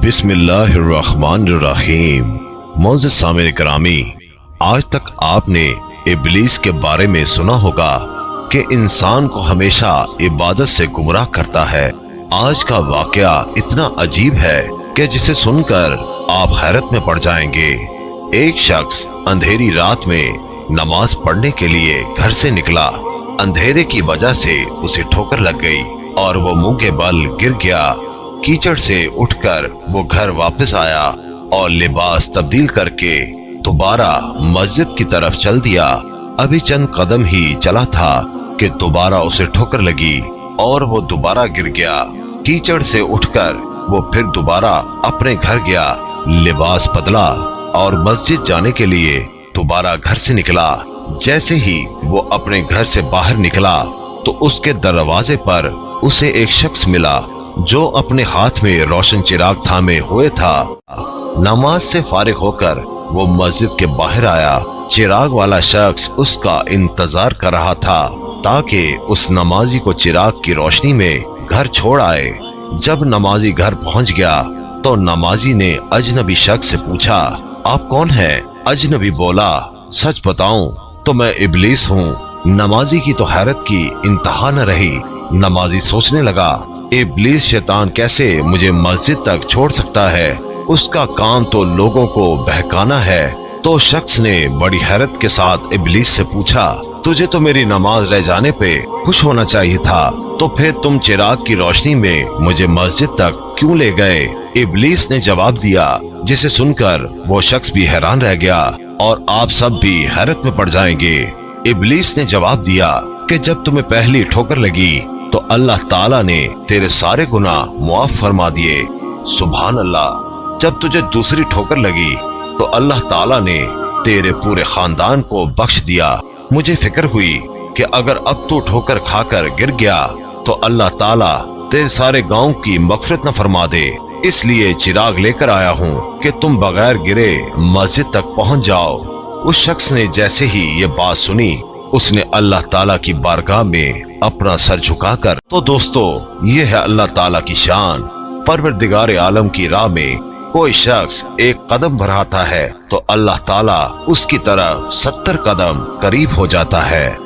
बिस्मिल्लाहिर्रहमानिर्रहीम। मोअज़्ज़िज़ सामिन करामी, आज तक आपने इब्लीस के बारे में सुना होगा कि इंसान को हमेशा इबादत से गुमराह करता है। आज का वाकया इतना अजीब है कि जिसे सुनकर आप हैरत में पड़ जाएंगे। एक शख्स अंधेरी रात में नमाज पढ़ने के लिए घर से निकला। अंधेरे की वजह से उसे ठोकर लग गई और वो मुंह के बल गिर गया। कीचड़ से उठकर वो घर वापस आया और लिबास तब्दील करके दोबारा मस्जिद की तरफ चल दिया। अभी चंद कदम ही चला था कि दोबारा उसे ठोकर लगी और वो दोबारा गिर गया। कीचड़ से उठकर वो फिर दोबारा अपने घर गया, लिबास बदला और मस्जिद जाने के लिए दोबारा घर से निकला। जैसे ही वो अपने घर से बाहर निकला तो उसके दरवाजे पर उसे एक शख्स मिला जो अपने हाथ में रोशन चिराग थामे हुए था। नमाज से फारिग होकर वो मस्जिद के बाहर आया। चिराग वाला शख्स उसका इंतजार कर रहा था ताकि उस नमाजी को चिराग की रोशनी में घर छोड़ आए। जब नमाजी घर पहुंच गया तो नमाजी ने अजनबी शख्स से पूछा, आप कौन हैं? अजनबी बोला, सच बताऊं तो मैं इब्लीस हूँ। नमाजी की तो हैरत की इंतहा न रही। नमाजी सोचने लगा, इब्लीस शैतान कैसे मुझे मस्जिद तक छोड़ सकता है? उसका काम तो लोगों को बहकाना है। तो शख्स ने बड़ी हैरत के साथ इब्लीस से पूछा, तुझे तो मेरी नमाज रह जाने पे खुश होना चाहिए था, तो फिर तुम चिराग की रोशनी में मुझे मस्जिद तक क्यों ले गए? इब्लीस ने जवाब दिया, जिसे सुनकर वो शख्स भी हैरान रह गया और आप सब भी हैरत में पड़ जाएंगे। इब्लीस ने जवाब दिया कि जब तुम्हें पहली ठोकर लगी तो अल्लाह ताला ने तेरे सारे गुनाह मुआफ फरमा दिए। सुभान अल्लाह। जब तुझे दूसरी ठोकर लगी तो अल्लाह ताला ने तेरे पूरे खानदान को बख्श दिया। मुझे फिक्र हुई कि अगर अब तू ठोकर खाकर गिर गया तो अल्लाह ताला तेरे सारे गांव की मगफिरत न फरमा दे। इसलिए चिराग लेकर आया हूँ कि तुम बगैर गिरे मस्जिद तक पहुँच जाओ। उस शख्स ने जैसे ही ये बात सुनी उसने अल्लाह ताला की बारगाह में अपना सर झुकाकर, तो दोस्तों ये है अल्लाह ताला की शान। परवरदिगार आलम की राह में कोई शख्स एक कदम बढ़ाता है तो अल्लाह ताला उसकी तरफ 70 कदम करीब हो जाता है।